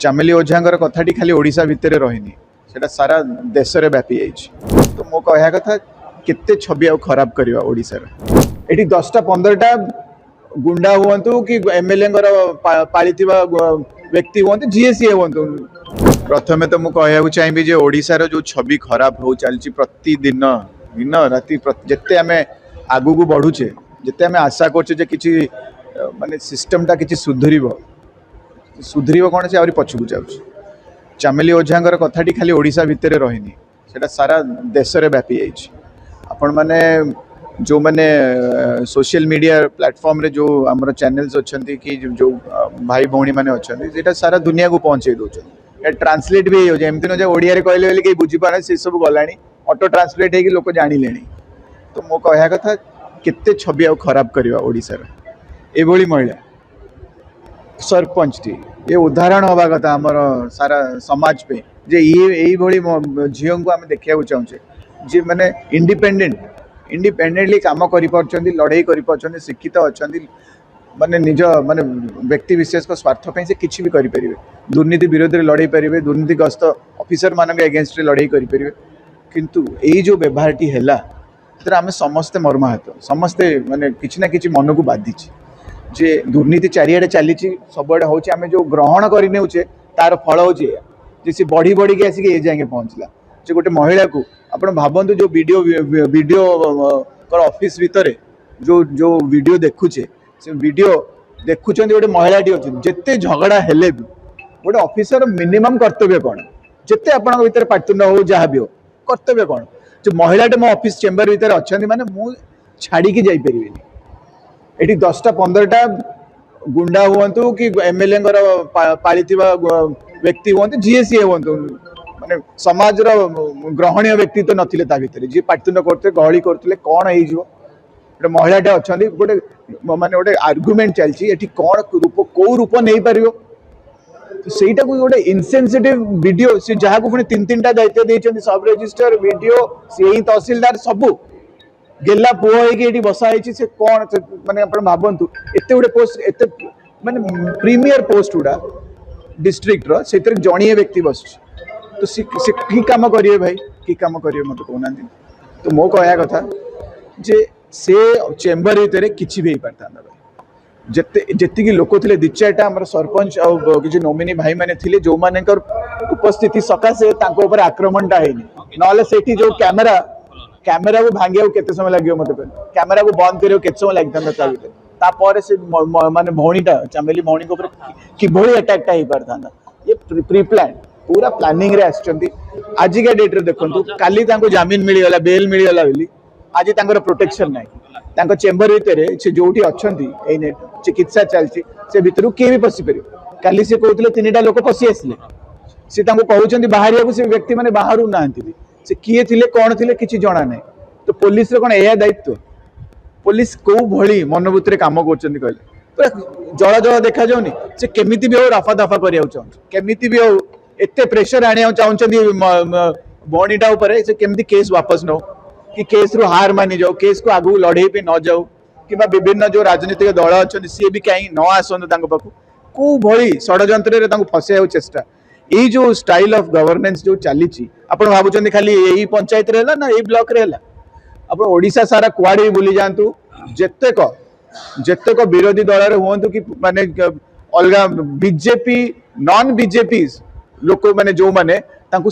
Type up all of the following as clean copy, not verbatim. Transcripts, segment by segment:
चामेली ओझांगर कथाटी खाली ओडिशा भितर रहीनी सेटा सारा देश रे व्यापी जाइछि। तो मो कहया कथा केते छवि आ खराब करवा ओडिशा रे एठी 10टा 15टा गुंडा हुअंतु कि एमएलए पालिथिबा व्यक्ति हुअंतु जीएससी हुअंतु। प्रथमे तो मु कहया चाहिए जे ओडिशा रो जो छवि खराब हो चलछि प्रतिदिन दिन राति जत्ते आमे आगु को बढ़ुचे जत्ते आमे आशा करछे जे किछि माने सिस्टमटा किछि सुधरीब कौन से आहरी पछकू जाऊँ। चामेली ओझांगर कथाटी खाली ओडिशा भितर रहीनी सेटा सारा देश रे व्यापी जाइछि। आपण माने जो माने सोशल मीडिया प्लेटफॉर्म रे जो हमर चैनल्स अछंती कि जो भाई भौणी माने अछंती सेटा सारा दुनिया को पहुंचे दोछन। ए ट्रांसलेट भी हो जे एमति न जे ओडिया रे कहले बेले के बुझी पारे से सब गलानी ऑटो ट्रांसलेट हे कि लोक जानि लेनी। तो मो कहया कथा केते छवि आ खराब करवा ओडिसा रे एभली महिला सरपंच टी ये उदाहरण हवा कथा आमर सारा समाज पे जे ये भली झील को आम देखा चाहूचे जे मैंने इंडिपेंडेंटली काम कर लड़ाई कर शिक्षित अच्छा माने निज माने व्यक्ति विशेष को स्वार्थ पे से किसी भी करें दुर्नीति विरोध में लड़ाई पारे दुर्नीतिग्रस्त ऑफिसर मान एगेन्स्ट लड़ाई करें किंतु यही जो व्यवहार टी है आम समस्ते मर्माहत समस्ते माने किसी ना कि मन को बाधि जे दुर्नीति चारिआडे चली सबुआडे हूँ आम जो ग्रहण करने तार फल हूँ सी बढ़ी बढ़ी के आसिक ये जाए पहुँचला जे गोटे महिला को आप भावतु जो वीडियो ऑफिस भितर जो जो वीडियो देखुचे से वीडियो देखुं गोटे महिलाटी अच्छी जिते झगड़ा हेले भी गोटे ऑफिसर मिनिमम कर्तव्य कौन जिते आपण भर पाटुन हो जहाँ भी हो कर्तव्य कौन जो महिलाटे मो ऑफिस चेम्बर भितर अच्छा माने मु छाड़ी जापरि एटी 10टा 15टा गुंडा हुअंतु कि एमएलए पालिथिबा व्यक्ति हुअंतु जीएससी हुअंतु माने समाज रो ग्रहणीय व्यक्ति तो नथिले ता भितर जे पाटुन करते गहली करते कौन हो गोटे महिलाटे अच्छा गोटे माने गोटे आर्गुमेंट चलछि एटी कौन रूप को रूप नहीं पारिबो सेटा को गोटे इनसेंसिटिव वीडियो से जहाँ को पुणी 3-3टा दायित्व देइछन्ति सब रजिस्टर वीडियो से तहसीलदार सबू गेला पुओ होगी बसा से कौन माने आप भावतु एत गोटे पोस्ट एत माने प्रीमियर पोस्ट गुड़ा डिस्ट्रिक्ट से जड़िए व्यक्ति बस तो सी कि कम करेंगे भाई कि कम करेंगे मत कहना। तो मो कहया कथा जे से चेम्बर भितर किसी भी पारता जी लोक थे 2-4टा आम सरपंच और किसी नोमिनी भाई मैंने थे जो मान उपस्थिति सकाशे आक्रमणटा है ना से जो कैमेरा को भांगे केते समय लगे मत कैमेरा को बंद करियो केते समय लगता तापर से माने भौणीटा चामेली भौणी को कि भली अटैकटा हो पारता ये प्री प्लान पूरा प्लानिंग रे आछंती। आज का डेट रे देखंतु काली तांको जामीन मिलिगला बेल मिलिगला बोली आज तांकर प्रोटेक्शन नाही तांको चेम्बर भितर से जोठी अछंती एने चिकित्सा चलची से भितरु के भी पसी परियो काली से कहउतले 3टा लोक पसी आसले से तांको कहउचंती बाहरिया को से व्यक्ति माने बाहरु नांती से किए थिले कौन थिले किछि जणा नै। तो पुलिस रे कोन एया दायित्व पुलिस को भली मनोबुत रे काम करचंती कहले पूरा जळ देखा जाउनी से केमिति भी हो रफा दफा करिया चाहन केमिति भी हो एते प्रेशर आनिया चाहचंती बणीटा ऊपर से केमिति केस वापस नो कि केस रु हार मानि जाओ केस को आगु लड़े पे न जाओ कि विभिन्न जो राजनीतिक दल अच्छा सी भी कहीं न आसतु पाखु को भली षड्यंत्र फसाइବାକୁ चेष्टा यही जो स्टाइल ऑफ गवर्नेंस जो चली आप भावुं खाली यही पंचायत रे ना यही ब्लॉक रे आप ओडिशा सारा कुआड़े भी बुली जातु जेतेक विरोधी दल हूँ कि माने अलग बीजेपी नॉन बीजेपी लोक माने जो माने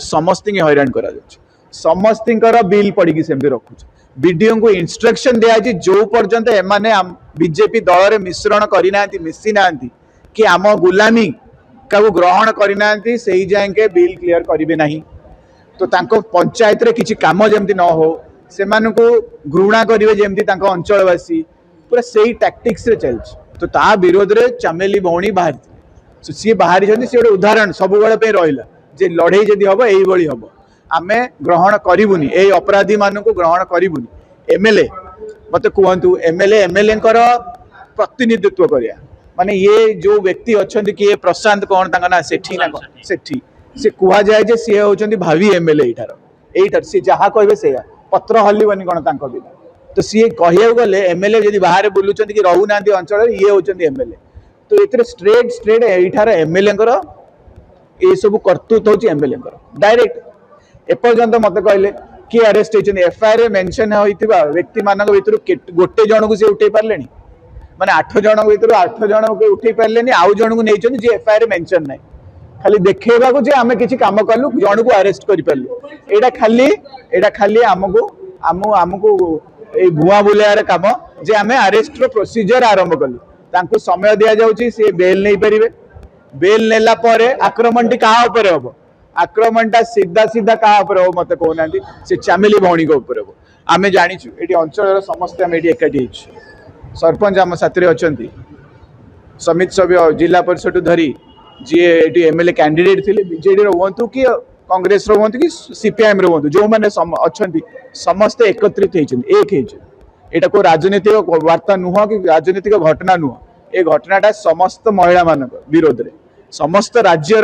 समस्त हैरान करा समस्त बिल पड़ी सेमती रखुच वीडियो को इंस्ट्रक्शन दिया जो पर्यंत एमाने बीजेपी दल रे मिश्रण करना मिसी ना कि आम गुलामी का ग्रहण करना से जाए बिल क्लियर करेंगे ना। तो तांको पंचायत रे किसी काम जमती न हो से घृणा करेंगे जमती अंचलवासी पूरा सही टैक्टिक्स रे चल तो ता विरोध रे चामेली भौणी बाहरी सी बाहरी सी गोटे उदाहरण सब बेले रहा जे लड़े जदि हम यही हम आमे ग्रहण करूनी ये अपराधी मान को ग्रहण करूनी। एमएलए मत कहतु एमएलए प्रतिनिधित्व करिया माने ये जो व्यक्ति अच्छा कि ये प्रशांत कौन ना सेठी ना सेठी से कह जाए जे सी होचंदी भावी एमएलए एठार सी जहाँ कहे से पत्र हल्लबनी कौन तांको बिना तो सी कह गले एमएलए जदि बाहर बुलूं कि रहूना अंचल ये होचंदी एमएलए तो ये स्ट्रेट एठार एमएलए ये सब करतूत हूँ एमएलए डायरेक्ट एपर्यंत मत कहले किए अरेस्ट होती एफआईआर मेंशन होता व्यक्ति मान भर गोटे जन को सी उठे पारे माने 8 जन भर 8 जन को उठे पारे आउ जन को नहीं जी एफआईआर मेंशन ना खाली देखा जे आम किसी कम कलु जन को अरेस्ट करूँ एटा खाली आमको आमको भुआ बुलार कम जे आम अरेस्ट प्रोसीजर आरंभ कलु तांको समय दि जाऊँगी सी बेल नहीं पारे बेल नेला परे आक्रमण टी क्या हम आक्रमण टा सीधा सीधा क्या हम मत कहना से चामेली भौणी हम आम जाचु ये अंचल समस्ते आम एकाठी सरपंच आम साथी अच्छा समित सभ्य जिला परिषद धरी जी ये एमएलए कैंडिडेट थे बीजेडी हूँ कि कांग्रेस हूँ कि सीपीआईएम हूँ जो मैंने अच्छा समस्ते एकत्रित एक यहाँ को राजनीतिक वार्ता नुह कि राजनीतिक घटना नुह ये घटनाटा समस्त महिला मान विरोध में समस्त राज्य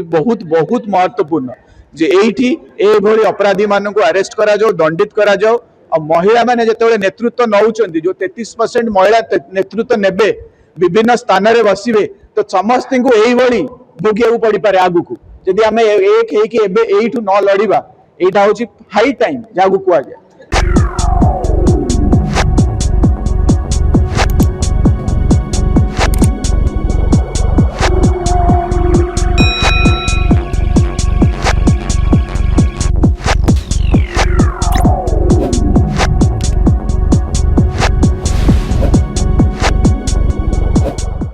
बहुत बहुत महत्वपूर्ण जे एठी एभली अपराधी मान को अरेस्ट करा जाओ दंडित करा जाओ और महिला माने जेतेबेले नेतृत्व नौचंदी जो 33% महिला नेतृत्व नेबे विभिन्न स्थान रे बसिबे तो समस्त को एई भली भोगिया पड़ी पारे आगु को जदि आमे एक हेकी एबे एठू न लड़ीबा एटा होची हाई टाइम जागु कुआ जाय।